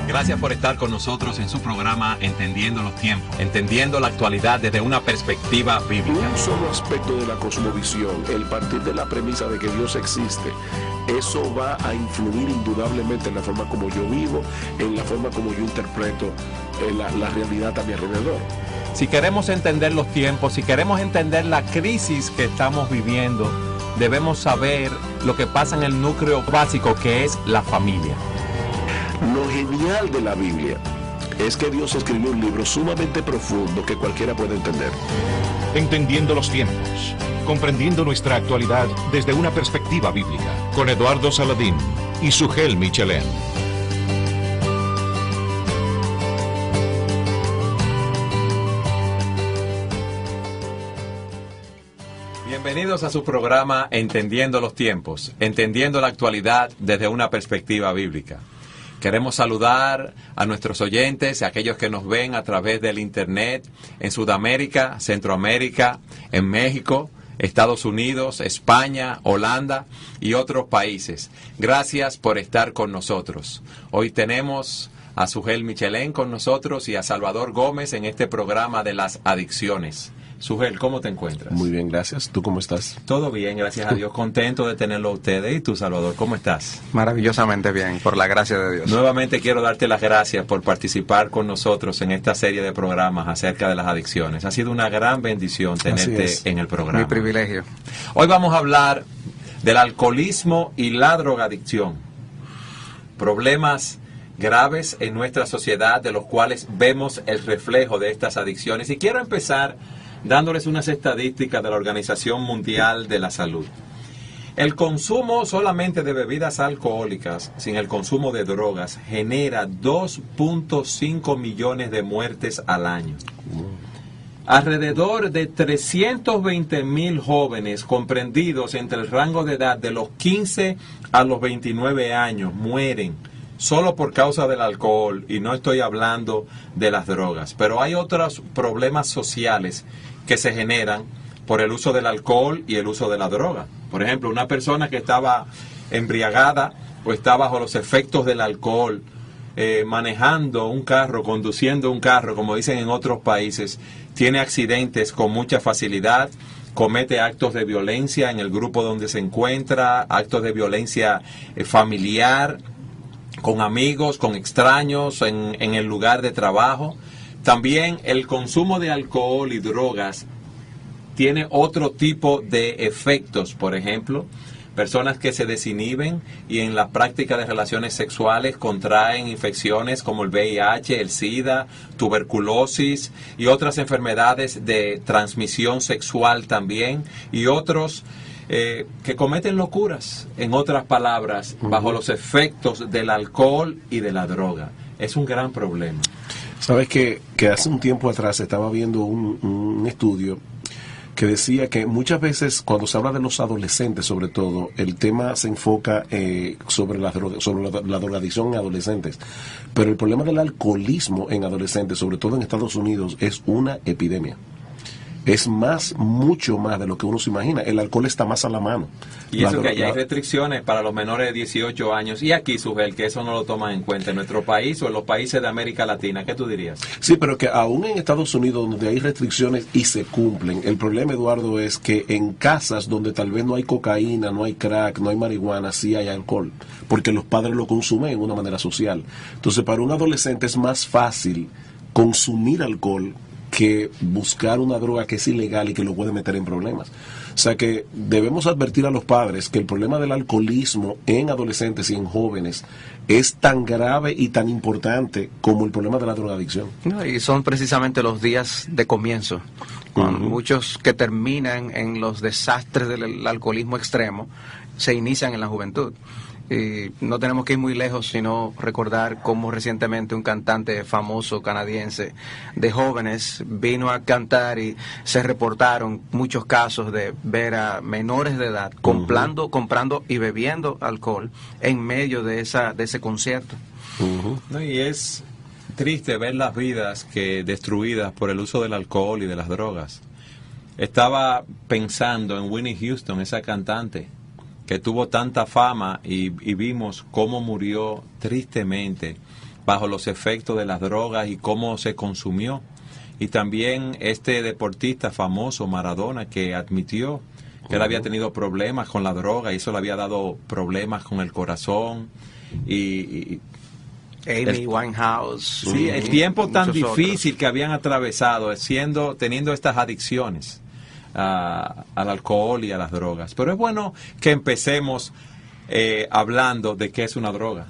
Gracias por estar con nosotros en su programa Entendiendo los Tiempos, entendiendo la actualidad desde una perspectiva bíblica. Un solo aspecto de la cosmovisión, el partir de la premisa de que Dios existe, eso va a influir indudablemente en la forma como yo vivo, en la forma como yo interpreto la realidad a mi alrededor. Si queremos entender los tiempos, si queremos entender la crisis que estamos viviendo, debemos saber lo que pasa en el núcleo básico, que es la familia. Lo genial de la Biblia es que Dios escribió un libro sumamente profundo que cualquiera puede entender. Entendiendo los tiempos, comprendiendo nuestra actualidad desde una perspectiva bíblica, con Eduardo Saladín y Sugel Michelén. Bienvenidos a su programa Entendiendo los Tiempos, entendiendo la actualidad desde una perspectiva bíblica. Queremos saludar a nuestros oyentes, a aquellos que nos ven a través del Internet en Sudamérica, Centroamérica, en México, Estados Unidos, España, Holanda y otros países. Gracias por estar con nosotros. Hoy tenemos a Sugel Michelén con nosotros y a Salvador Gómez en este programa de las adicciones. Sugel, ¿cómo te encuentras? Muy bien, gracias. ¿Tú cómo estás? Todo bien, gracias a Dios. Contento de tenerlo a ustedes. ¿Y tú, Salvador, cómo estás? Maravillosamente bien, por la gracia de Dios. Nuevamente quiero darte las gracias por participar con nosotros en esta serie de programas acerca de las adicciones. Ha sido una gran bendición tenerte en el programa. Mi privilegio. Hoy vamos a hablar del alcoholismo y la drogadicción. Problemas graves en nuestra sociedad de los cuales vemos el reflejo de estas adicciones. Y quiero empezar dándoles unas estadísticas de la Organización Mundial de la Salud. El consumo solamente de bebidas alcohólicas, sin el consumo de drogas, genera 2.5 millones de muertes al año. Alrededor de 320,000 jóvenes comprendidos entre el rango de edad de los 15 a los 29 años mueren solo por causa del alcohol, y no estoy hablando de las drogas. Pero hay otros problemas sociales que se generan por el uso del alcohol y el uso de la droga. Por ejemplo, una persona que estaba embriagada o está bajo los efectos del alcohol, manejando un carro, conduciendo un carro, como dicen en otros países, tiene accidentes con mucha facilidad, comete actos de violencia en el grupo donde se encuentra, actos de violencia familiar, con amigos, con extraños, en el lugar de trabajo. También el consumo de alcohol y drogas tiene otro tipo de efectos. Por ejemplo, personas que se desinhiben y en la práctica de relaciones sexuales contraen infecciones como el VIH, el SIDA, tuberculosis y otras enfermedades de transmisión sexual también, y otros que cometen locuras, en otras palabras, bajo los efectos del alcohol y de la droga. Es un gran problema. Sabes que hace un tiempo atrás estaba viendo un estudio que decía que muchas veces cuando se habla de los adolescentes, sobre todo, el tema se enfoca sobre la drogadicción en adolescentes, pero el problema del alcoholismo en adolescentes, sobre todo en Estados Unidos, es una epidemia. Es mucho más de lo que uno se imagina. El alcohol está más a la mano. Y eso que allá hay restricciones para los menores de 18 años. Y aquí, Sugel, que eso no lo toman en cuenta en nuestro país o en los países de América Latina. ¿Qué tú dirías? Sí, pero que aún en Estados Unidos, donde hay restricciones y se cumplen, el problema, Eduardo, es que en casas donde tal vez no hay cocaína, no hay crack, no hay marihuana, sí hay alcohol, porque los padres lo consumen de una manera social. Entonces, para un adolescente es más fácil consumir alcohol que buscar una droga que es ilegal y que lo puede meter en problemas. O sea que debemos advertir a los padres que el problema del alcoholismo en adolescentes y en jóvenes es tan grave y tan importante como el problema de la drogadicción. No, y son precisamente los días de comienzo, con muchos que terminan en los desastres del alcoholismo extremo, se inician en la juventud. Y no tenemos que ir muy lejos, sino recordar cómo recientemente un cantante famoso canadiense de jóvenes vino a cantar y se reportaron muchos casos de ver a menores de edad comprando y bebiendo alcohol en medio de ese concierto. No, y es triste ver las vidas destruidas por el uso del alcohol y de las drogas. Estaba pensando en Whitney Houston, esa cantante que tuvo tanta fama, y vimos cómo murió tristemente bajo los efectos de las drogas y cómo se consumió. Y también este deportista famoso, Maradona, que admitió que él había tenido problemas con la droga y eso le había dado problemas con el corazón. Y Amy Winehouse. sí, el tiempo tan muchos difícil otros. que habían atravesado teniendo estas adicciones al alcohol y a las drogas. Pero es bueno que empecemos hablando de qué es una droga.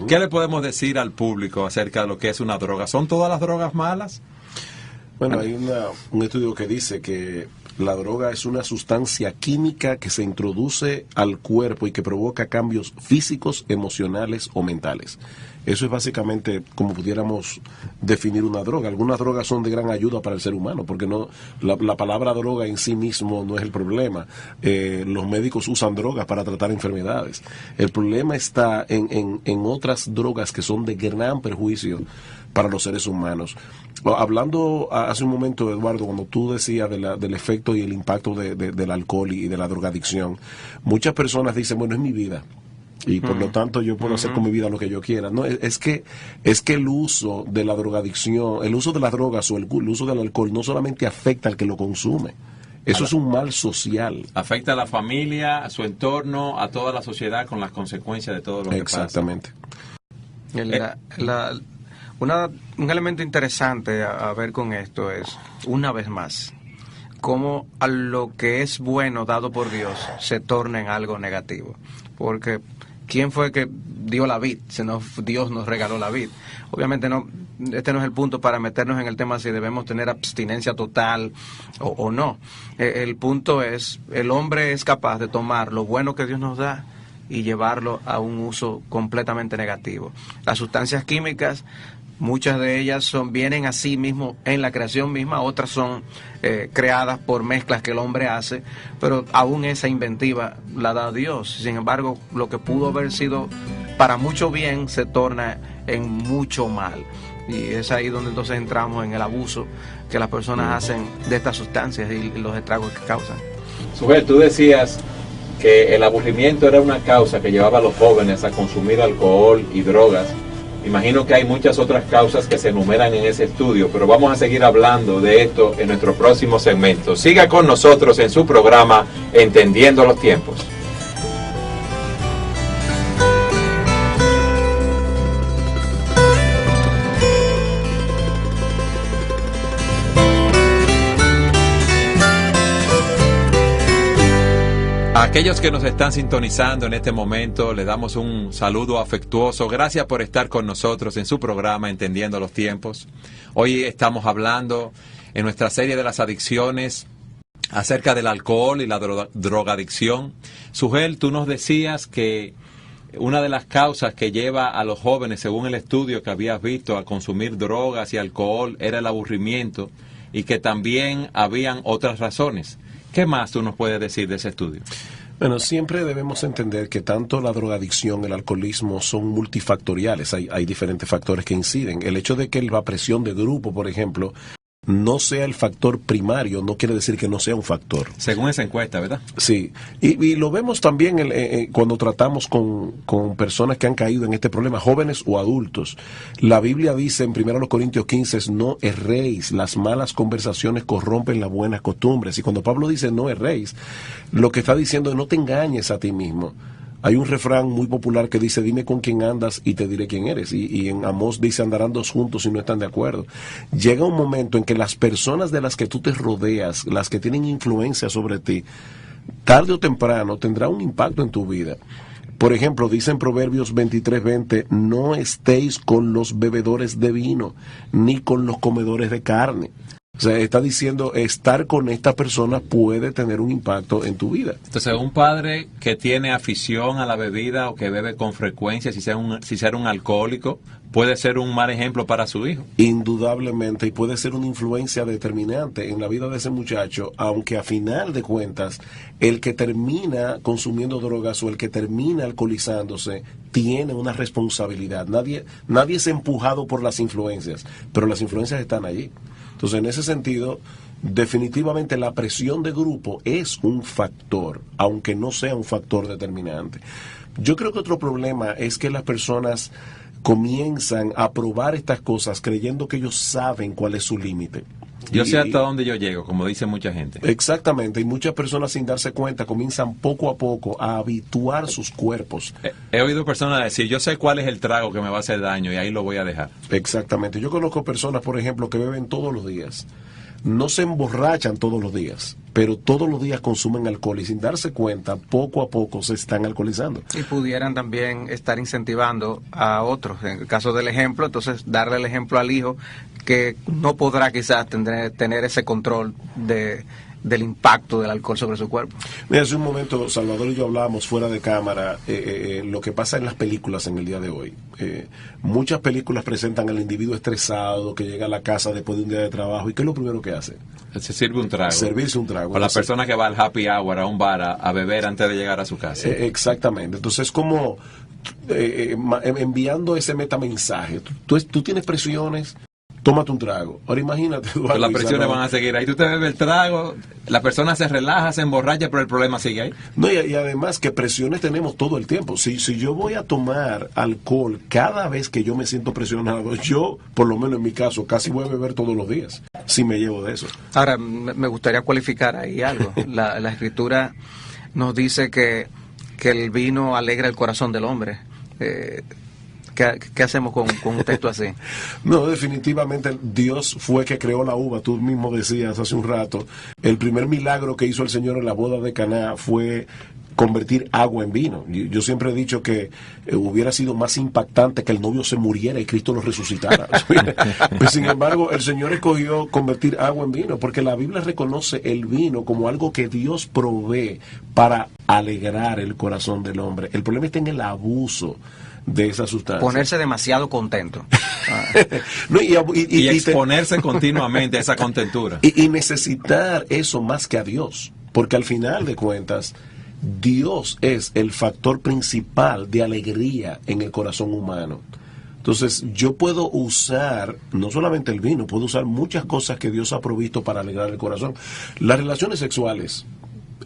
¿Qué le podemos decir al público acerca de lo que es una droga? ¿Son todas las drogas malas? Bueno, hay un estudio que dice que la droga es una sustancia química que se introduce al cuerpo y que provoca cambios físicos, emocionales o mentales. Eso es básicamente como pudiéramos definir una droga. Algunas drogas son de gran ayuda para el ser humano, porque la palabra droga en sí mismo no es el problema. Los médicos usan drogas para tratar enfermedades. El problema está en otras drogas que son de gran perjuicio para los seres humanos. Hablando hace un momento, Eduardo, cuando tú decías del efecto y el impacto del alcohol y de la drogadicción, muchas personas dicen, bueno, es mi vida y por lo tanto yo puedo hacer con mi vida lo que yo quiera. No, es que el uso de la drogadicción, el uso de las drogas o el uso del alcohol no solamente afecta al que lo consume, eso es un mal social. Afecta a la familia, a su entorno, a toda la sociedad con las consecuencias de todo lo que pasa. Exactamente. Un elemento interesante a ver con esto es, una vez más, cómo a lo que es bueno dado por Dios se torna en algo negativo. Porque ¿quién fue que dio la vid? Sino Dios nos regaló la vid. Obviamente este no es el punto para meternos en el tema si debemos tener abstinencia total o no. El punto es, el hombre es capaz de tomar lo bueno que Dios nos da y llevarlo a un uso completamente negativo. Las sustancias químicas, muchas de ellas vienen así mismo en la creación misma, otras son creadas por mezclas que el hombre hace, pero aún esa inventiva la da Dios. Sin embargo, lo que pudo haber sido para mucho bien se torna en mucho mal. Y es ahí donde entonces entramos en el abuso que las personas hacen de estas sustancias y los estragos que causan. Sujel, tú decías que el aburrimiento era una causa que llevaba a los jóvenes a consumir alcohol y drogas. Imagino que hay muchas otras causas que se enumeran en ese estudio, pero vamos a seguir hablando de esto en nuestro próximo segmento. Siga con nosotros en su programa Entendiendo los Tiempos. A aquellos que nos están sintonizando en este momento, les damos un saludo afectuoso. Gracias por estar con nosotros en su programa Entendiendo los Tiempos. Hoy estamos hablando en nuestra serie de las adicciones acerca del alcohol y la drogadicción. Sujel, tú nos decías que una de las causas que lleva a los jóvenes, según el estudio que habías visto, a consumir drogas y alcohol era el aburrimiento y que también habían otras razones. ¿Qué más tú nos puedes decir de ese estudio? Bueno, siempre debemos entender que tanto la drogadicción, el alcoholismo son multifactoriales. Hay diferentes factores que inciden. El hecho de que la presión de grupo, por ejemplo, no sea el factor primario, no quiere decir que no sea un factor. Según esa encuesta, ¿verdad? Sí, y lo vemos también cuando tratamos con personas que han caído en este problema, jóvenes o adultos. La Biblia dice en 1 Corintios 15, no erréis, las malas conversaciones corrompen las buenas costumbres. Y cuando Pablo dice no erréis, lo que está diciendo es no te engañes a ti mismo. Hay un refrán muy popular que dice, dime con quién andas y te diré quién eres. Y en Amós dice, andarán dos juntos si no están de acuerdo. Llega un momento en que las personas de las que tú te rodeas, las que tienen influencia sobre ti, tarde o temprano tendrá un impacto en tu vida. Por ejemplo, dice en Proverbios 23:20, no estéis con los bebedores de vino, ni con los comedores de carne. O sea, está diciendo, estar con esta persona puede tener un impacto en tu vida. Entonces, un padre que tiene afición a la bebida o que bebe con frecuencia, si sea un alcohólico, puede ser un mal ejemplo para su hijo. Indudablemente, y puede ser una influencia determinante en la vida de ese muchacho, aunque a final de cuentas, el que termina consumiendo drogas o el que termina alcoholizándose tiene una responsabilidad. Nadie es empujado por las influencias, pero las influencias están allí. Entonces, en ese sentido, definitivamente la presión de grupo es un factor, aunque no sea un factor determinante. Yo creo que otro problema es que las personas comienzan a probar estas cosas creyendo que ellos saben cuál es su límite. Yo sé hasta dónde yo llego, como dice mucha gente. Exactamente, y muchas personas sin darse cuenta comienzan poco a poco a habituar sus cuerpos. He oído personas decir, yo sé cuál es el trago que me va a hacer daño y ahí lo voy a dejar. Exactamente, yo conozco personas, por ejemplo, que beben todos los días. No se emborrachan todos los días, pero todos los días consumen alcohol y sin darse cuenta, poco a poco se están alcoholizando. Y pudieran también estar incentivando a otros. En el caso del ejemplo, entonces darle el ejemplo al hijo que no podrá quizás tener ese control del impacto del alcohol sobre su cuerpo. Mira, hace un momento Salvador y yo hablábamos fuera de cámara lo que pasa en las películas en el día de hoy. Muchas películas presentan al individuo estresado que llega a la casa después de un día de trabajo y ¿qué es lo primero que hace? Se sirve un trago. Servirse un trago. O la persona que va al happy hour, a un bar, a beber antes de llegar a su casa. Exactamente. Entonces, como enviando ese metamensaje. Tú tienes presiones, tómate un trago. Ahora imagínate, Eduardo, Pues las presiones van a seguir ahí. Tú te bebes el trago, la persona se relaja, se emborracha, pero el problema sigue ahí. No, y además que presiones tenemos todo el tiempo. Si yo voy a tomar alcohol cada vez que yo me siento presionado, yo, por lo menos en mi caso, casi voy a beber todos los días, si me llevo de eso. Ahora, me gustaría cualificar ahí algo. La Escritura nos dice que el vino alegra el corazón del hombre. ¿Qué hacemos con un texto así? No, definitivamente Dios fue que creó la uva. Tú mismo decías hace un rato, el primer milagro que hizo el Señor en la boda de Caná fue convertir agua en vino. Yo siempre he dicho que hubiera sido más impactante que el novio se muriera y Cristo lo resucitara. Pues, sin embargo, el Señor escogió convertir agua en vino, porque la Biblia reconoce el vino como algo que Dios provee para alegrar el corazón del hombre. El problema está en el abuso de esa sustancia. Ponerse demasiado contento. No, y exponerse continuamente a esa contentura. Y necesitar eso más que a Dios, porque al final de cuentas Dios es el factor principal de alegría en el corazón humano. Entonces yo puedo usar no solamente el vino, puedo usar muchas cosas que Dios ha provisto para alegrar el corazón. Las relaciones sexuales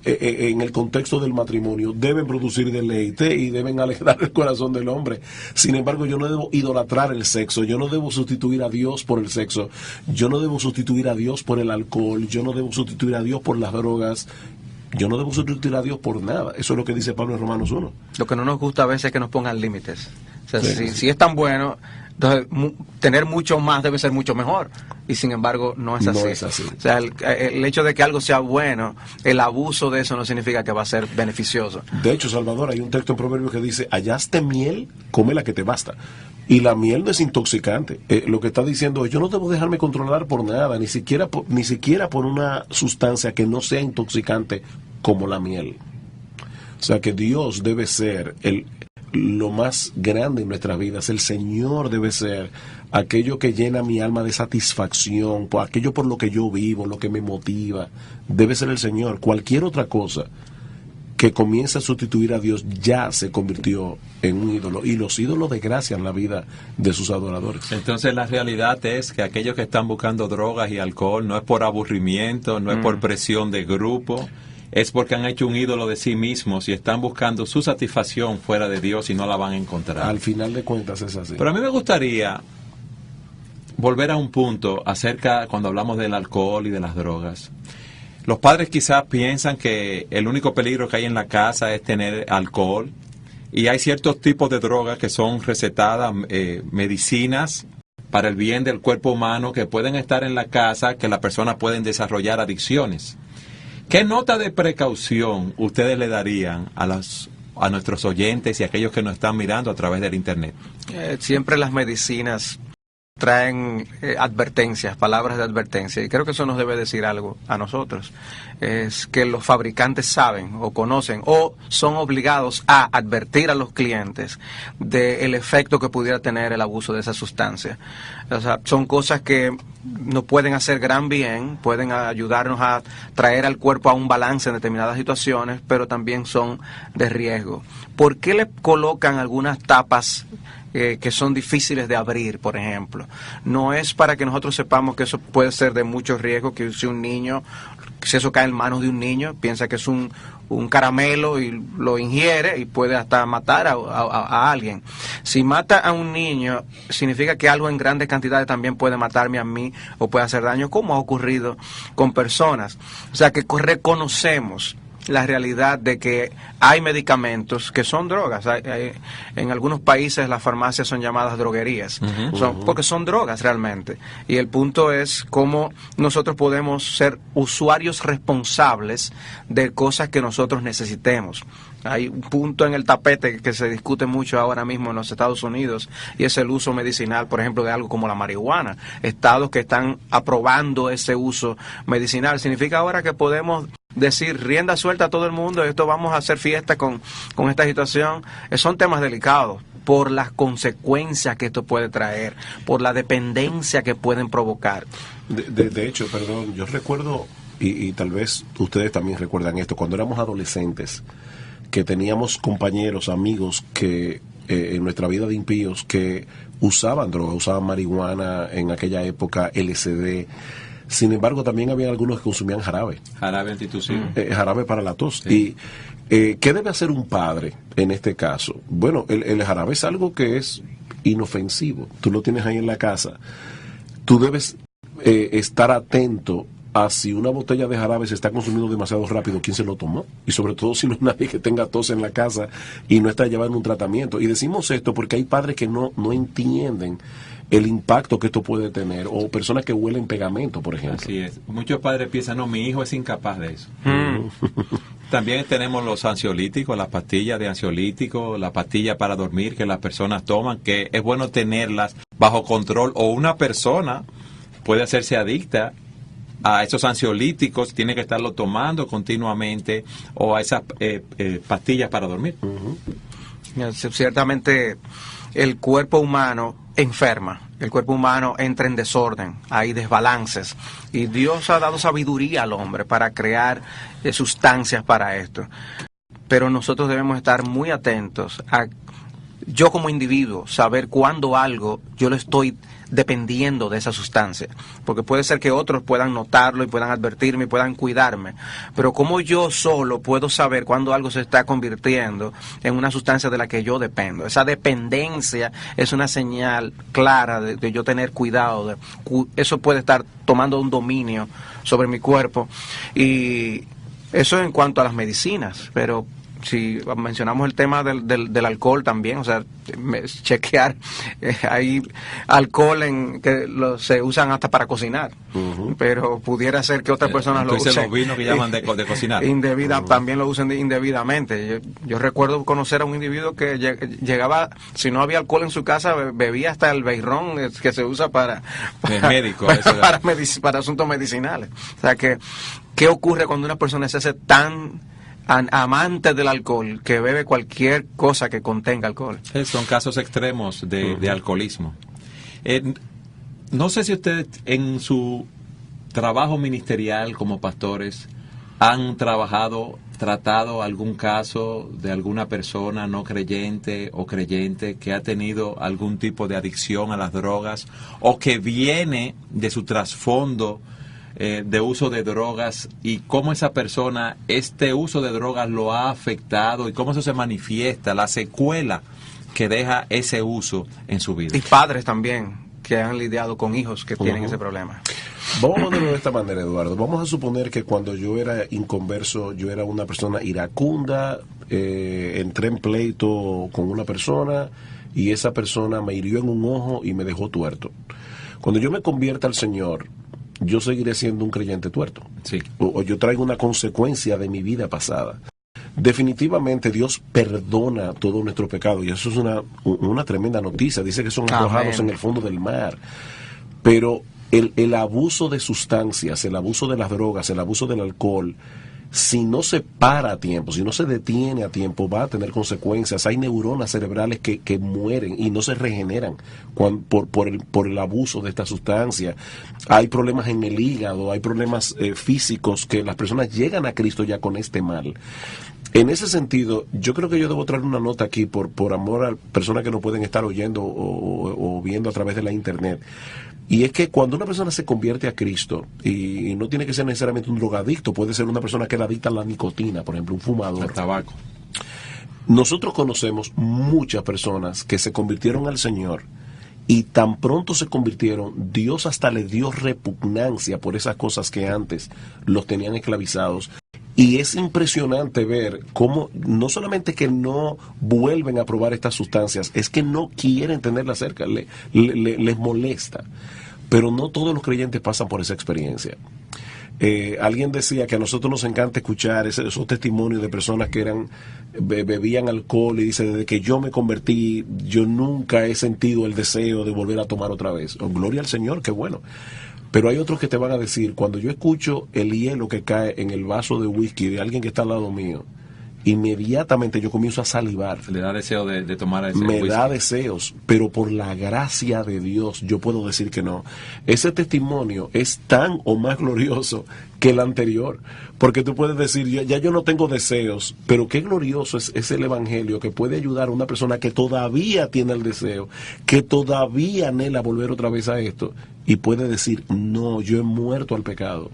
en el contexto del matrimonio deben producir deleite y deben alegrar el corazón del hombre. Sin embargo, yo no debo idolatrar el sexo, yo no debo sustituir a Dios por el sexo, yo no debo sustituir a Dios por el alcohol, yo no debo sustituir a Dios por las drogas, yo no debo sustituir a Dios por nada. Eso es lo que dice Pablo en Romanos 1. Lo que no nos gusta a veces es que nos pongan límites. O sea, Sí. si es tan bueno, entonces tener mucho más debe ser mucho mejor. Y sin embargo, no es así. No es así. O sea, el hecho de que algo sea bueno, el abuso de eso no significa que va a ser beneficioso. De hecho, Salvador, hay un texto en Proverbios que dice, hallaste miel, come la que te basta. Y la miel no es intoxicante. Lo que está diciendo es, yo no debo dejarme controlar por nada, ni siquiera por una sustancia que no sea intoxicante como la miel. O sea que Dios debe ser lo más grande en nuestras vidas. El Señor debe ser aquello que llena mi alma de satisfacción, por aquello por lo que yo vivo, lo que me motiva. Debe ser el Señor. Cualquier otra cosa que comienza a sustituir a Dios ya se convirtió en un ídolo, y los ídolos desgracian la vida de sus adoradores. Entonces la realidad es que aquellos que están buscando drogas y alcohol no es por aburrimiento, no es por presión de grupo, es porque han hecho un ídolo de sí mismos y están buscando su satisfacción fuera de Dios y no la van a encontrar. Al final de cuentas es así. Pero a mí me gustaría volver a un punto acerca, cuando hablamos del alcohol y de las drogas. Los padres quizás piensan que el único peligro que hay en la casa es tener alcohol, y hay ciertos tipos de drogas que son recetadas, medicinas para el bien del cuerpo humano, que pueden estar en la casa, que las personas pueden desarrollar adicciones. ¿Qué nota de precaución ustedes le darían a nuestros oyentes y a aquellos que nos están mirando a través del Internet? Siempre las medicinas traen advertencias, palabras de advertencia, y creo que eso nos debe decir algo a nosotros. Es que los fabricantes saben o conocen o son obligados a advertir a los clientes del efecto que pudiera tener el abuso de esa sustancia. O sea, son cosas que nos pueden hacer gran bien, pueden ayudarnos a traer al cuerpo a un balance en determinadas situaciones, pero también son de riesgo. ¿Por qué le colocan algunas tapas que son difíciles de abrir, por ejemplo? No es para que nosotros sepamos que eso puede ser de mucho riesgo, que si un niño, si eso cae en manos de un niño, piensa que es un caramelo y lo ingiere y puede hasta matar a alguien, Si mata a un niño, significa que algo en grandes cantidades también puede matarme a mí o puede hacer daño, como ha ocurrido con personas. O sea que reconocemos la realidad de que hay medicamentos que son drogas. En algunos países las farmacias son llamadas droguerías, porque son drogas realmente. Y el punto es cómo nosotros podemos ser usuarios responsables de cosas que nosotros necesitemos. Hay un punto en el tapete que se discute mucho ahora mismo en los Estados Unidos, y es el uso medicinal, por ejemplo, de algo como la marihuana. Estados que están aprobando ese uso medicinal. Significa ahora que podemos decir rienda suelta a todo el mundo, esto vamos a hacer fiesta con esta situación. Son temas delicados por las consecuencias que esto puede traer, por la dependencia que pueden provocar. De hecho, perdón, yo recuerdo, y tal vez ustedes también recuerdan esto, cuando éramos adolescentes, que teníamos compañeros, amigos que en nuestra vida de impíos que usaban droga, usaban marihuana en aquella época, LSD. Sin embargo, también había algunos que consumían jarabe. Jarabe antitusivo. Jarabe para la tos. Sí. Y ¿qué debe hacer un padre en este caso? Bueno, el jarabe es algo que es inofensivo. Tú lo tienes ahí en la casa. Tú debes estar atento a si una botella de jarabe se está consumiendo demasiado rápido, quién se lo tomó. Y sobre todo si no hay nadie que tenga tos en la casa y no está llevando un tratamiento. Y decimos esto porque hay padres que no entienden el impacto que esto puede tener, o personas que huelen pegamento, por ejemplo. Así es. Muchos padres piensan, no, mi hijo es incapaz de eso. También tenemos los ansiolíticos, las pastillas de ansiolíticos, la pastilla para dormir que las personas toman, que es bueno tenerlas bajo control, o una persona puede hacerse adicta a esos ansiolíticos, tiene que estarlo tomando continuamente, o a esas pastillas para dormir. Ciertamente el cuerpo humano enferma, el cuerpo humano entra en desorden, hay desbalances, y Dios ha dado sabiduría al hombre para crear sustancias para esto. Pero nosotros debemos estar muy atentos a, yo como individuo, saber cuándo algo yo lo estoy dependiendo de esa sustancia, porque puede ser que otros puedan notarlo y puedan advertirme y puedan cuidarme, pero como yo solo puedo saber cuando algo se está convirtiendo en una sustancia de la que yo dependo. Esa dependencia es una señal clara de yo tener cuidado, eso puede estar tomando un dominio sobre mi cuerpo. Y eso en cuanto a las medicinas, pero si mencionamos el tema del alcohol también, o sea, chequear, hay alcohol que se usan hasta para cocinar, pero pudiera ser que otras personas lo usen. Los vinos que llaman de cocinar. También lo usan indebidamente. Yo recuerdo conocer a un individuo que llegaba, si no había alcohol en su casa, bebía hasta el beirrón que se usa para médico, para asuntos medicinales. O sea, ¿qué ocurre cuando una persona se hace tan amante del alcohol que bebe cualquier cosa que contenga alcohol? Son casos extremos de alcoholismo. No sé si ustedes en su trabajo ministerial como pastores han tratado algún caso de alguna persona no creyente o creyente que ha tenido algún tipo de adicción a las drogas, o que viene de su trasfondo de uso de drogas, y cómo esa persona, este uso de drogas lo ha afectado y cómo eso se manifiesta, la secuela que deja ese uso en su vida. Y padres también que han lidiado con hijos que tienen ese problema. Vamos a ponerlo de esta manera, Eduardo. Vamos a suponer que cuando yo era inconverso, yo era una persona iracunda, entré en pleito con una persona y esa persona me hirió en un ojo y me dejó tuerto. Cuando yo me convierta al Señor, yo seguiré siendo un creyente tuerto. Sí. O yo traigo una consecuencia de mi vida pasada. Definitivamente Dios perdona todo nuestro pecado, y eso es una tremenda noticia. Dice que son arrojados en el fondo del mar. Pero el abuso de sustancias, el abuso de las drogas, el abuso del alcohol, si no se para a tiempo, si no se detiene a tiempo, va a tener consecuencias. Hay neuronas cerebrales que mueren y no se regeneran por el abuso de esta sustancia. Hay problemas en el hígado, hay problemas físicos, que las personas llegan a Cristo ya con este mal. En ese sentido, yo creo que yo debo traer una nota aquí por amor a personas que no pueden estar oyendo o viendo a través de la internet. Y es que cuando una persona se convierte a Cristo, y no tiene que ser necesariamente un drogadicto, puede ser una persona que es adicta a la nicotina, por ejemplo, un fumador. El tabaco. Nosotros conocemos muchas personas que se convirtieron al Señor y tan pronto se convirtieron, Dios hasta le dio repugnancia por esas cosas que antes los tenían esclavizados. Y es impresionante ver cómo no solamente que no vuelven a probar estas sustancias, es que no quieren tenerlas cerca, les molesta. Pero no todos los creyentes pasan por esa experiencia. Alguien decía que a nosotros nos encanta escuchar esos testimonios de personas que bebían alcohol y dice, desde que yo me convertí, yo nunca he sentido el deseo de volver a tomar otra vez. Oh, gloria al Señor, qué bueno. Pero hay otros que te van a decir, cuando yo escucho el hielo que cae en el vaso de whisky de alguien que está al lado mío, inmediatamente yo comienzo a salivar. Le da deseo de tomar ese Me whisky. da deseos, pero por la gracia de Dios yo puedo decir que no. Ese testimonio es tan o más glorioso que el anterior, porque tú puedes decir, ya yo no tengo deseos, pero qué glorioso es el evangelio que puede ayudar a una persona que todavía tiene el deseo, que todavía anhela volver otra vez a esto, y puede decir, no, yo he muerto al pecado.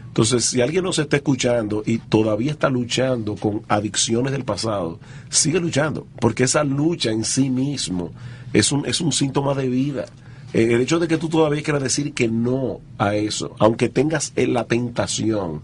Entonces, si alguien nos está escuchando y todavía está luchando con adicciones del pasado, sigue luchando, porque esa lucha en sí mismo es un síntoma de vida. El hecho de que tú todavía quieras decir que no a eso, aunque tengas la tentación,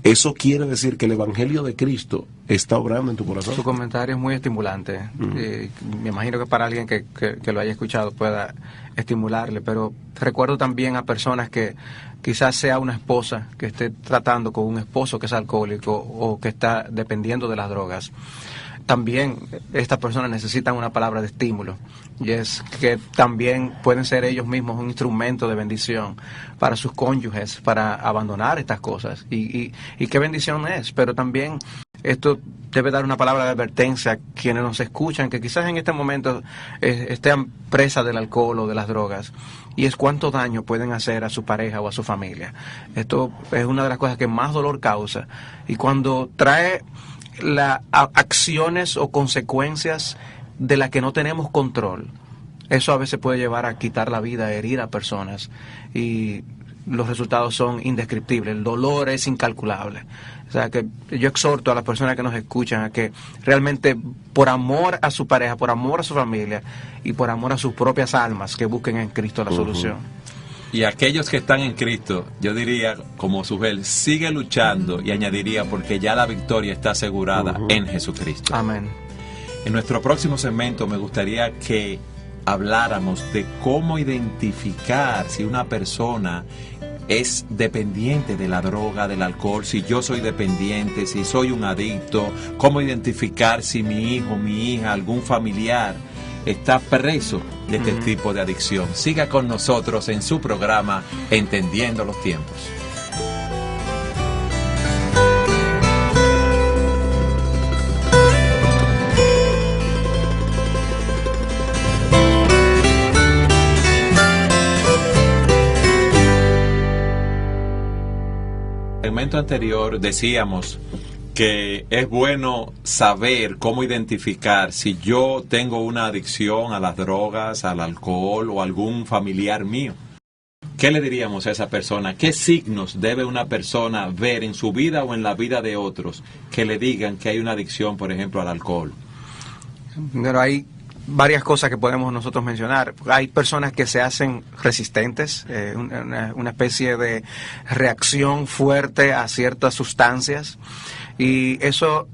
eso quiere decir que el Evangelio de Cristo está obrando en tu corazón. Su comentario es muy estimulante. Me imagino que para alguien que lo haya escuchado pueda estimularle, pero recuerdo también a personas que quizás sea una esposa que esté tratando con un esposo que es alcohólico o que está dependiendo de las drogas. También estas personas necesitan una palabra de estímulo, y es que también pueden ser ellos mismos un instrumento de bendición para sus cónyuges, para abandonar estas cosas, y qué bendición es. Pero también esto debe dar una palabra de advertencia a quienes nos escuchan, que quizás en este momento estén presas del alcohol o de las drogas, y es cuánto daño pueden hacer a su pareja o a su familia. Esto es una de las cosas que más dolor causa, y cuando trae acciones o consecuencias de las que no tenemos control, eso a veces puede llevar a quitar la vida, a herir a personas, y los resultados son indescriptibles. El dolor es incalculable. O sea, que yo exhorto a las personas que nos escuchan a que realmente, por amor a su pareja, por amor a su familia y por amor a sus propias almas, que busquen en Cristo la solución. Y aquellos que están en Cristo, yo diría, como Sujel, sigue luchando, y añadiría, porque ya la victoria está asegurada en Jesucristo. Amén. En nuestro próximo segmento me gustaría que habláramos de cómo identificar si una persona es dependiente de la droga, del alcohol, si yo soy dependiente, si soy un adicto, cómo identificar si mi hijo, mi hija, algún familiar está preso de este tipo de adicción. Siga con nosotros en su programa Entendiendo los Tiempos. En el segmento anterior decíamos que es bueno saber cómo identificar si yo tengo una adicción a las drogas, al alcohol o algún familiar mío. ¿Qué le diríamos a esa persona? ¿Qué signos debe una persona ver en su vida o en la vida de otros que le digan que hay una adicción, por ejemplo, al alcohol? Pero hay varias cosas que podemos nosotros mencionar. Hay personas que se hacen resistentes, una especie de reacción fuerte a ciertas sustancias, y eso,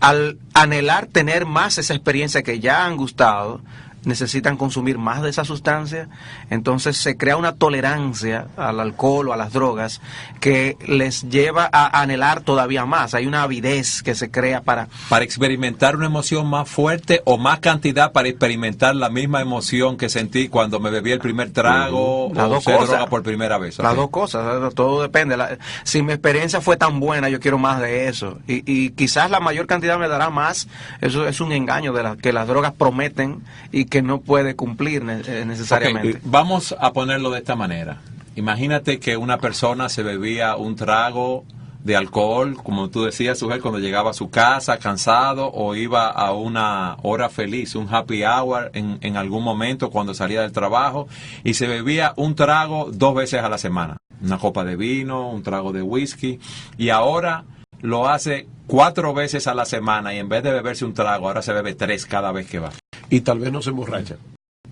al anhelar tener más esa experiencia que ya han gustado, necesitan consumir más de esa sustancia. Entonces se crea una tolerancia al alcohol o a las drogas que les lleva a anhelar todavía más. Hay una avidez que se crea para experimentar una emoción más fuerte, o más cantidad para experimentar la misma emoción que sentí cuando me bebí el primer trago o usé droga por primera vez. Las dos cosas, todo depende. Si mi experiencia fue tan buena, yo quiero más de eso, y quizás la mayor cantidad me dará más. Eso es un engaño que las drogas prometen y que no puede cumplir necesariamente. Okay, vamos a ponerlo de esta manera. Imagínate que una persona se bebía un trago de alcohol, como tú decías, Sujel, cuando llegaba a su casa cansado, o iba a una hora feliz, un happy hour en algún momento cuando salía del trabajo, y se bebía un trago 2 veces a la semana. Una copa de vino, un trago de whisky, y ahora lo hace 4 veces a la semana y en vez de beberse un trago, ahora se bebe 3 cada vez que va. Y tal vez no se emborracha,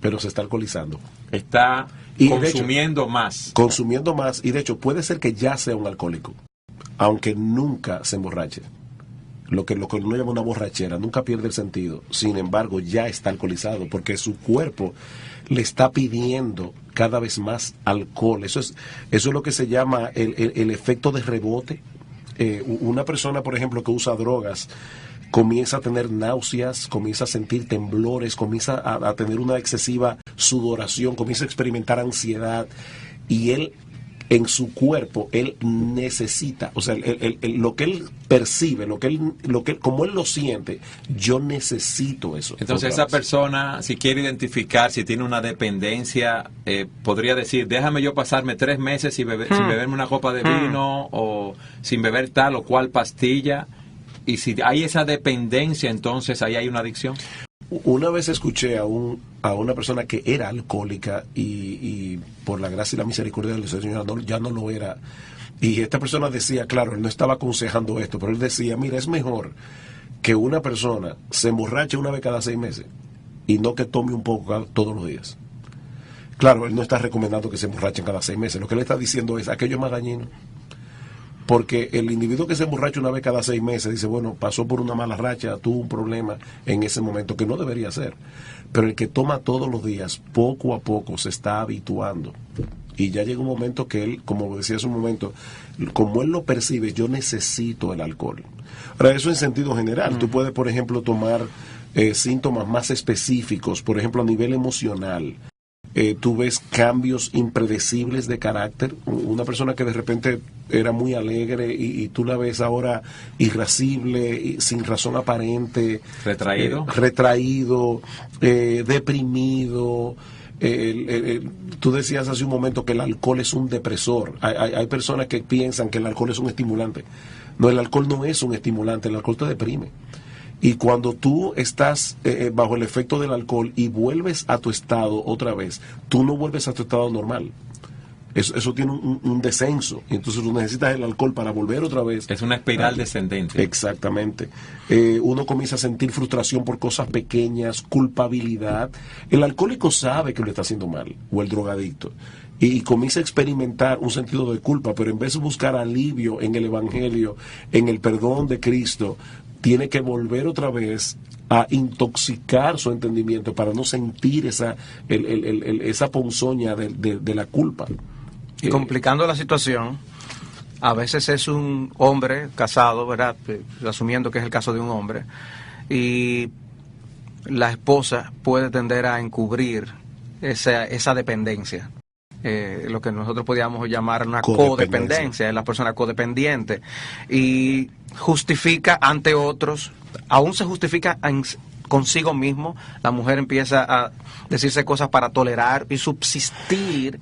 pero se está alcoholizando. Está Y consumiendo más. Consumiendo más, y de hecho puede ser que ya sea un alcohólico, aunque nunca se emborrache. Lo que uno llama una borrachera, nunca pierde el sentido. Sin embargo, ya está alcoholizado porque su cuerpo le está pidiendo cada vez más alcohol. Eso es lo que se llama el efecto de rebote. Una persona, por ejemplo, que usa drogas, comienza a tener náuseas, comienza a sentir temblores, comienza a tener una excesiva sudoración, comienza a experimentar ansiedad, y él, en su cuerpo, él necesita, o sea, lo que él percibe, como él lo siente, yo necesito eso. Entonces esa persona, si quiere identificar si tiene una dependencia, podría decir, déjame yo pasarme 3 meses sin beberme una copa de vino, o sin beber tal o cual pastilla, y si hay esa dependencia, entonces ahí hay una adicción. Una vez escuché a una persona que era alcohólica y por la gracia y la misericordia del Señor ya no lo era. Y esta persona decía, claro, él no estaba aconsejando esto, pero él decía, mira, es mejor que una persona se emborrache una vez cada 6 meses y no que tome un poco todos los días. Claro, él no está recomendando que se emborrachen cada 6 meses. Lo que él está diciendo es, aquello es más dañino. Porque el individuo que se emborracha una vez cada 6 meses dice, bueno, pasó por una mala racha, tuvo un problema en ese momento que no debería ser. Pero el que toma todos los días, poco a poco se está habituando. Y ya llega un momento que él, como decía hace un momento, como él lo percibe, yo necesito el alcohol. Ahora, eso en sentido general. Tú puedes, por ejemplo, tomar síntomas más específicos, por ejemplo, a nivel emocional. Tú ves cambios impredecibles de carácter. Una persona que de repente era muy alegre y tú la ves ahora irascible, sin razón aparente, retraído, deprimido. Tú decías hace un momento que el alcohol es un depresor. Hay personas que piensan que el alcohol es un estimulante. No, el alcohol no es un estimulante, el alcohol te deprime. Y cuando tú estás bajo el efecto del alcohol y vuelves a tu estado otra vez, tú no vuelves a tu estado normal. Eso tiene un descenso. Y entonces tú necesitas el alcohol para volver otra vez. Es una espiral descendente. Exactamente. Uno comienza a sentir frustración por cosas pequeñas, culpabilidad. El alcohólico sabe que lo está haciendo mal, o el drogadicto. Y comienza a experimentar un sentido de culpa, pero en vez de buscar alivio en el Evangelio, en el perdón de Cristo, tiene que volver otra vez a intoxicar su entendimiento para no sentir esa ponzoña de la culpa. Y complicando la situación, a veces es un hombre casado, ¿verdad? Asumiendo que es el caso de un hombre, y la esposa puede tender a encubrir esa dependencia. Lo que nosotros podríamos llamar una codependencia, es la persona codependiente, y justifica ante otros, aún se justifica consigo mismo. La mujer empieza a decirse cosas para tolerar y subsistir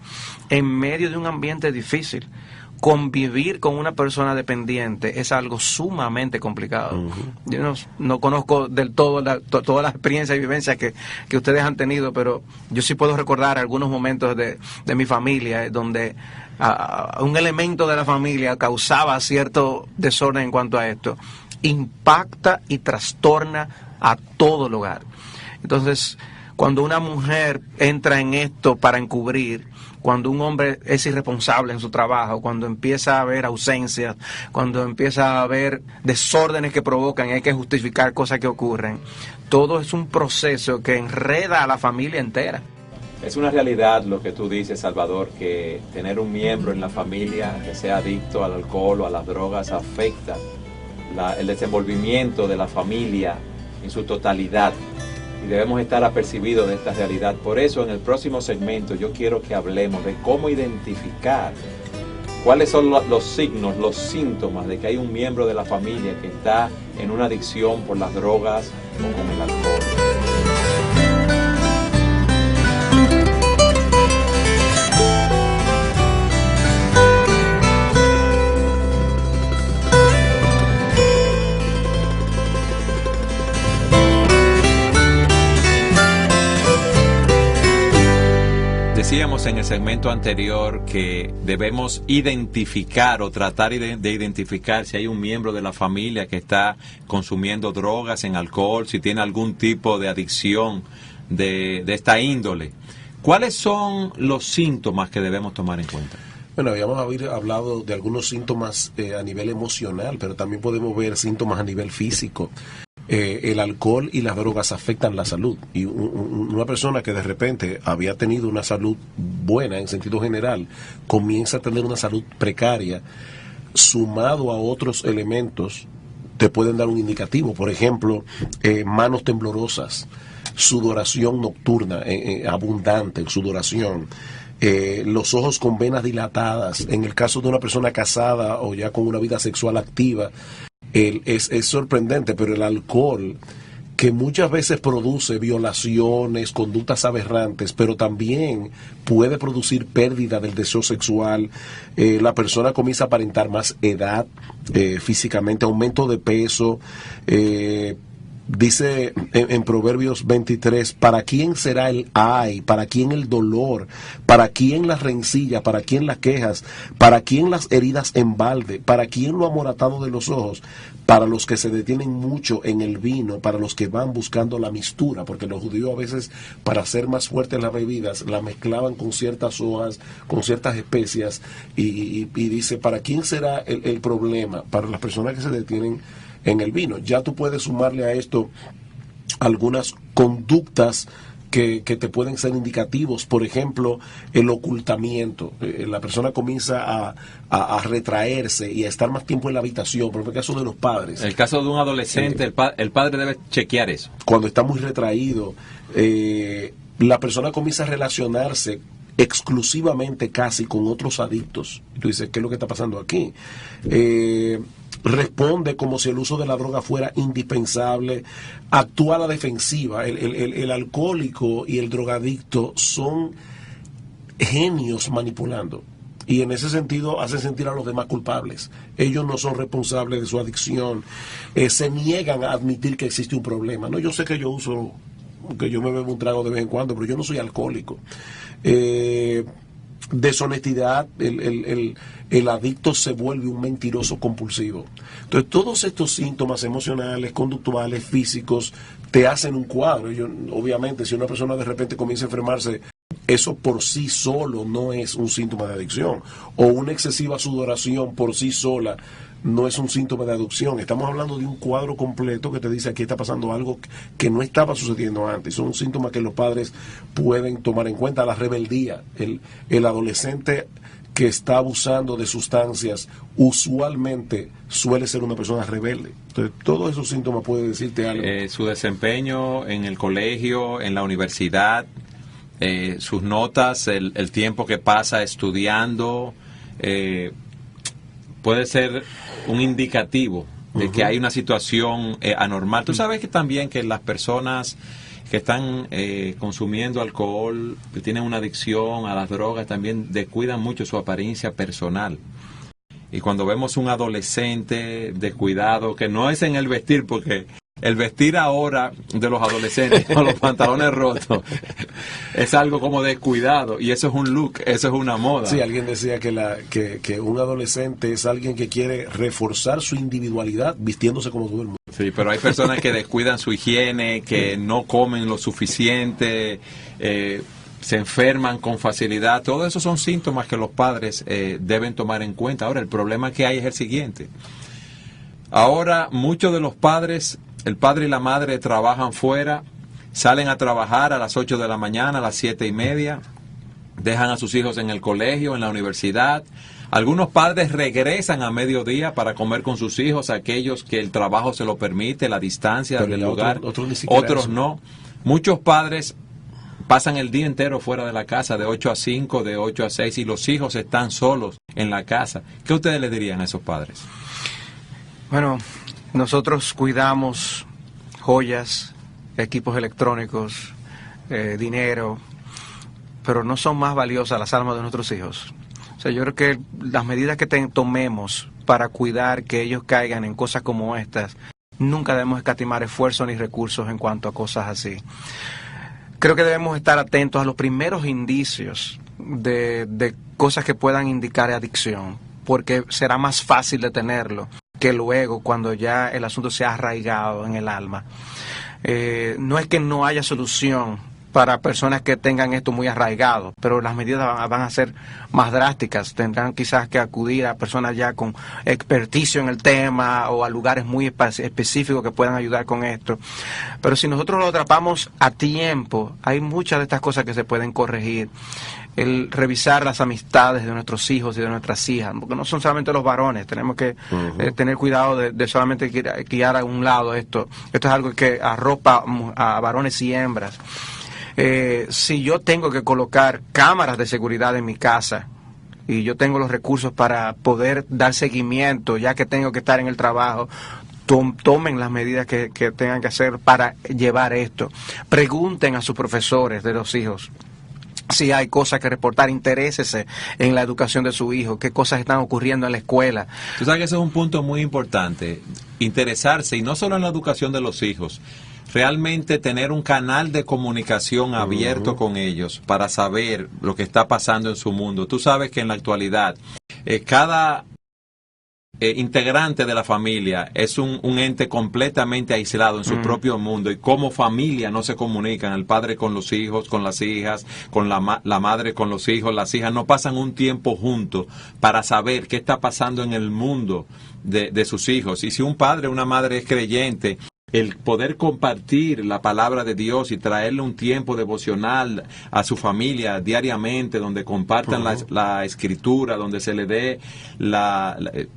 en medio de un ambiente difícil. Convivir con una persona dependiente es algo sumamente complicado. Uh-huh. Yo no conozco del todo todas las experiencias y vivencias que ustedes han tenido, pero yo sí puedo recordar algunos momentos de mi familia donde un elemento de la familia causaba cierto desorden en cuanto a esto. Impacta y trastorna a todo el hogar. Entonces, cuando una mujer entra en esto para encubrir, cuando un hombre es irresponsable en su trabajo, cuando empieza a haber ausencias, cuando empieza a haber desórdenes que provocan y hay que justificar cosas que ocurren, todo es un proceso que enreda a la familia entera. Es una realidad lo que tú dices, Salvador, que tener un miembro en la familia que sea adicto al alcohol o a las drogas afecta el desenvolvimiento de la familia en su totalidad. Y debemos estar apercibidos de esta realidad. Por eso, en el próximo segmento, yo quiero que hablemos de cómo identificar cuáles son los signos, los síntomas de que hay un miembro de la familia que está en una adicción por las drogas o con el alcohol. decíamos en el segmento anterior que debemos identificar o tratar de identificar si hay un miembro de la familia que está consumiendo drogas, en alcohol, si tiene algún tipo de adicción de esta índole. ¿Cuáles son los síntomas que debemos tomar en cuenta? Bueno, habíamos hablado de algunos síntomas a nivel emocional, pero también podemos ver síntomas a nivel físico. El alcohol y las drogas afectan la salud, y una persona que de repente había tenido una salud buena en sentido general comienza a tener una salud precaria, sumado a otros elementos te pueden dar un indicativo. Por ejemplo, manos temblorosas, sudoración nocturna abundante, sudoración, los ojos con venas dilatadas. En el caso de una persona casada o ya con una vida sexual activa, es sorprendente, pero el alcohol, que muchas veces produce violaciones, conductas aberrantes, pero también puede producir pérdida del deseo sexual. La persona comienza a aparentar más edad físicamente, aumento de peso. Dice en Proverbios 23, ¿para quién será el ay? ¿Para quién el dolor? ¿Para quién las rencillas? ¿Para quién las quejas? ¿Para quién las heridas en balde? ¿Para quién lo amoratado de los ojos? Para los que se detienen mucho en el vino, para los que van buscando la mistura, porque los judíos a veces, para hacer más fuertes las bebidas, la mezclaban con ciertas hojas, con ciertas especias, y dice, ¿para quién será el problema? Para las personas que se detienen en el vino. Ya tú puedes sumarle a esto algunas conductas que te pueden ser indicativos. Por ejemplo, el ocultamiento. La persona comienza a retraerse y a estar más tiempo en la habitación. Por ejemplo, el caso de los padres. El caso de un adolescente, el padre debe chequear eso. Cuando está muy retraído, la persona comienza a relacionarse exclusivamente casi con otros adictos. Y tú dices, ¿qué es lo que está pasando aquí? Responde como si el uso de la droga fuera indispensable, actúa a la defensiva. El alcohólico y el drogadicto son genios manipulando, y en ese sentido hacen sentir a los demás culpables. Ellos no son responsables de su adicción, se niegan a admitir que existe un problema. No, yo sé que yo me bebo un trago de vez en cuando, pero yo no soy alcohólico. Deshonestidad, el adicto se vuelve un mentiroso compulsivo. Entonces, todos estos síntomas emocionales, conductuales, físicos, te hacen un cuadro. Obviamente, si una persona de repente comienza a enfermarse, eso por sí solo no es un síntoma de adicción, o una excesiva sudoración por sí sola no es un síntoma de adicción. Estamos hablando de un cuadro completo que te dice aquí está pasando algo que no estaba sucediendo antes. Son síntomas que los padres pueden tomar en cuenta. La rebeldía, el adolescente que está abusando de sustancias usualmente suele ser una persona rebelde. Entonces, todos esos síntomas pueden decirte algo. Su desempeño en el colegio, en la universidad, sus notas, el tiempo que pasa estudiando, puede ser un indicativo de que hay una situación anormal. Tú sabes que también que las personas que están consumiendo alcohol, que tienen una adicción a las drogas, también descuidan mucho su apariencia personal. Y cuando vemos un adolescente descuidado, que no es en el vestir, porque el vestir ahora de los adolescentes con los pantalones rotos es algo como descuidado, y eso es un look, eso es una moda. Sí, alguien decía que un adolescente es alguien que quiere reforzar su individualidad vistiéndose como todo el mundo. Sí, pero hay personas que descuidan su higiene, que no comen lo suficiente, se enferman con facilidad. Todos esos son síntomas que los padres deben tomar en cuenta. Ahora, el problema que hay es el siguiente. Ahora, muchos de los padres, el padre y la madre trabajan fuera, salen a trabajar a las 8 de la mañana, a las 7:30, dejan a sus hijos en el colegio, en la universidad. Algunos padres regresan a mediodía para comer con sus hijos, aquellos que el trabajo se lo permite, la distancia del lugar, otros no. Muchos padres pasan el día entero fuera de la casa, de 8 a 5, de 8 a 6, y los hijos están solos en la casa. ¿Qué ustedes le dirían a esos padres? Bueno, nosotros cuidamos joyas, equipos electrónicos, dinero, pero no son más valiosas las almas de nuestros hijos. O sea, yo creo que las medidas que tomemos para cuidar que ellos caigan en cosas como estas, nunca debemos escatimar esfuerzos ni recursos en cuanto a cosas así. creo que debemos estar atentos a los primeros indicios de cosas que puedan indicar adicción, porque será más fácil detenerlo que luego cuando ya el asunto se ha arraigado en el alma. No es que no haya solución para personas que tengan esto muy arraigado, pero las medidas van a ser más drásticas. Tendrán quizás que acudir a personas ya con experticio en el tema o a lugares muy específicos que puedan ayudar con esto. Pero si nosotros lo atrapamos a tiempo, hay muchas de estas cosas que se pueden corregir. El revisar las amistades de nuestros hijos y de nuestras hijas, porque no son solamente los varones, tenemos que tener cuidado de solamente guiar a un lado esto. Esto es algo que arropa a varones y hembras. Si yo tengo que colocar cámaras de seguridad en mi casa y yo tengo los recursos para poder dar seguimiento, ya que tengo que estar en el trabajo, tomen las medidas que tengan que hacer para llevar esto. Pregunten a sus profesores de los hijos si hay cosas que reportar, interésese en la educación de su hijo, qué cosas están ocurriendo en la escuela. Tú sabes que ese es un punto muy importante, interesarse, y no solo en la educación de los hijos, realmente tener un canal de comunicación abierto con ellos para saber lo que está pasando en su mundo. Tú sabes que en la actualidad cada integrante de la familia es un ente completamente aislado en su propio mundo, y como familia no se comunican, el padre con los hijos, con las hijas, con la madre con los hijos, las hijas no pasan un tiempo juntos para saber qué está pasando en el mundo de sus hijos. Y si un padre o una madre es creyente, el poder compartir la palabra de Dios y traerle un tiempo devocional a su familia diariamente, donde compartan la escritura, donde se le dé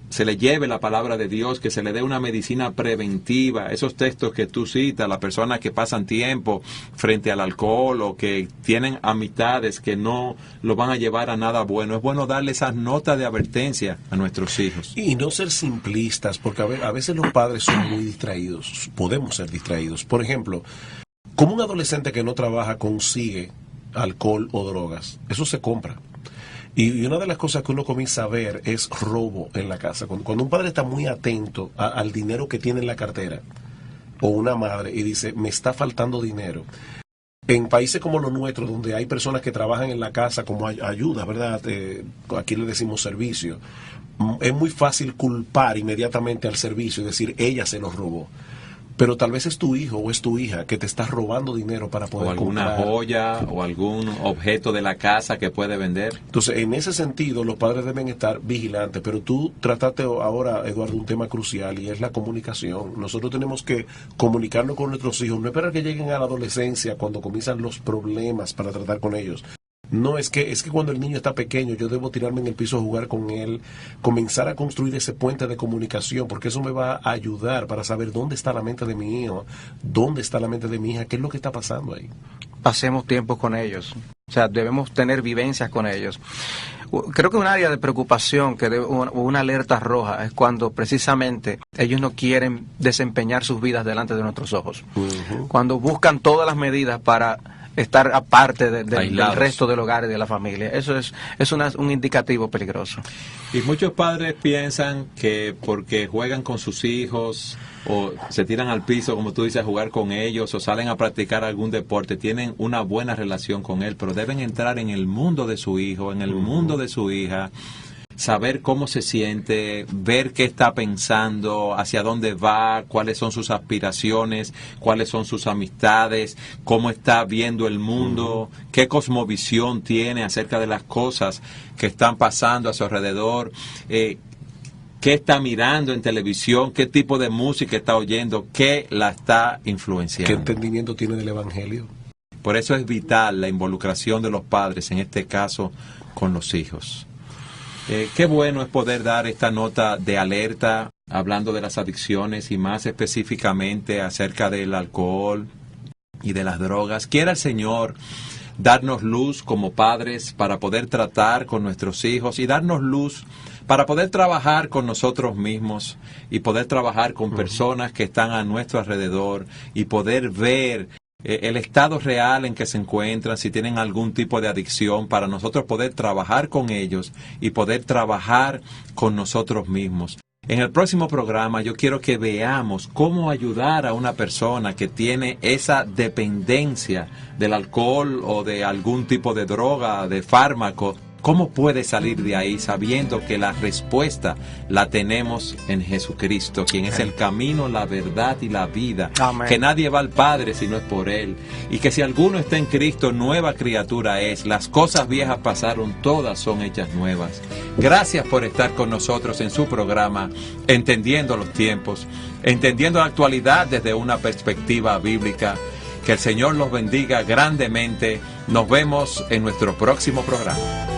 se le lleve la palabra de Dios, que se le dé una medicina preventiva, esos textos que tú citas, las personas que pasan tiempo frente al alcohol o que tienen amistades que no lo van a llevar a nada bueno. Es bueno darle esas notas de advertencia a nuestros hijos. Y no ser simplistas, porque a veces los padres son muy distraídos. Podemos ser distraídos. Por ejemplo, como un adolescente que no trabaja consigue alcohol o drogas, eso se compra. Y una de las cosas que uno comienza a ver es robo en la casa. Cuando un padre está muy atento al dinero que tiene en la cartera, o una madre, y dice, me está faltando dinero. En países como los nuestros, donde hay personas que trabajan en la casa como ayuda, ¿verdad? Aquí le decimos servicio. Es muy fácil culpar inmediatamente al servicio y decir, ella se los robó. Pero tal vez es tu hijo o es tu hija que te está robando dinero para poder o alguna comprar joya o algún objeto de la casa que puede vender. Entonces, en ese sentido, los padres deben estar vigilantes. Pero tú trataste ahora, Eduardo, un tema crucial, y es la comunicación. Nosotros tenemos que comunicarnos con nuestros hijos, no esperar que lleguen a la adolescencia cuando comienzan los problemas para tratar con ellos. No, es que cuando el niño está pequeño yo debo tirarme en el piso a jugar con él, comenzar a construir ese puente de comunicación, porque eso me va a ayudar para saber dónde está la mente de mi hijo, dónde está la mente de mi hija, qué es lo que está pasando ahí. Pasemos tiempo con ellos, o sea, debemos tener vivencias con ellos. Creo que un área de preocupación, una alerta roja, es cuando precisamente ellos no quieren desempeñar sus vidas delante de nuestros ojos. Cuando buscan todas las medidas para estar aparte del resto del hogar y de la familia. Eso es un indicativo peligroso. Y muchos padres piensan que porque juegan con sus hijos o se tiran al piso, como tú dices, a jugar con ellos o salen a practicar algún deporte, tienen una buena relación con él, pero deben entrar en el mundo de su hijo, en el mundo de su hija, saber cómo se siente, ver qué está pensando, hacia dónde va, cuáles son sus aspiraciones, cuáles son sus amistades, cómo está viendo el mundo, qué cosmovisión tiene acerca de las cosas que están pasando a su alrededor, qué está mirando en televisión, qué tipo de música está oyendo, qué la está influenciando. ¿Qué entendimiento tiene del Evangelio? Por eso es vital la involucración de los padres, en este caso, con los hijos. Qué bueno es poder dar esta nota de alerta, hablando de las adicciones y más específicamente acerca del alcohol y de las drogas. Quiera el Señor darnos luz como padres para poder tratar con nuestros hijos y darnos luz para poder trabajar con nosotros mismos y poder trabajar con personas que están a nuestro alrededor y poder ver el estado real en que se encuentran, si tienen algún tipo de adicción, para nosotros poder trabajar con ellos y poder trabajar con nosotros mismos. En el próximo programa yo quiero que veamos cómo ayudar a una persona que tiene esa dependencia del alcohol o de algún tipo de droga, de fármaco. ¿Cómo puede salir de ahí sabiendo que la respuesta la tenemos en Jesucristo, quien es el camino, la verdad y la vida? Amén. Que nadie va al Padre si no es por Él. Y que si alguno está en Cristo, nueva criatura es. Las cosas viejas pasaron, todas son hechas nuevas. Gracias por estar con nosotros en su programa, Entendiendo los Tiempos, entendiendo la actualidad desde una perspectiva bíblica. Que el Señor los bendiga grandemente. Nos vemos en nuestro próximo programa.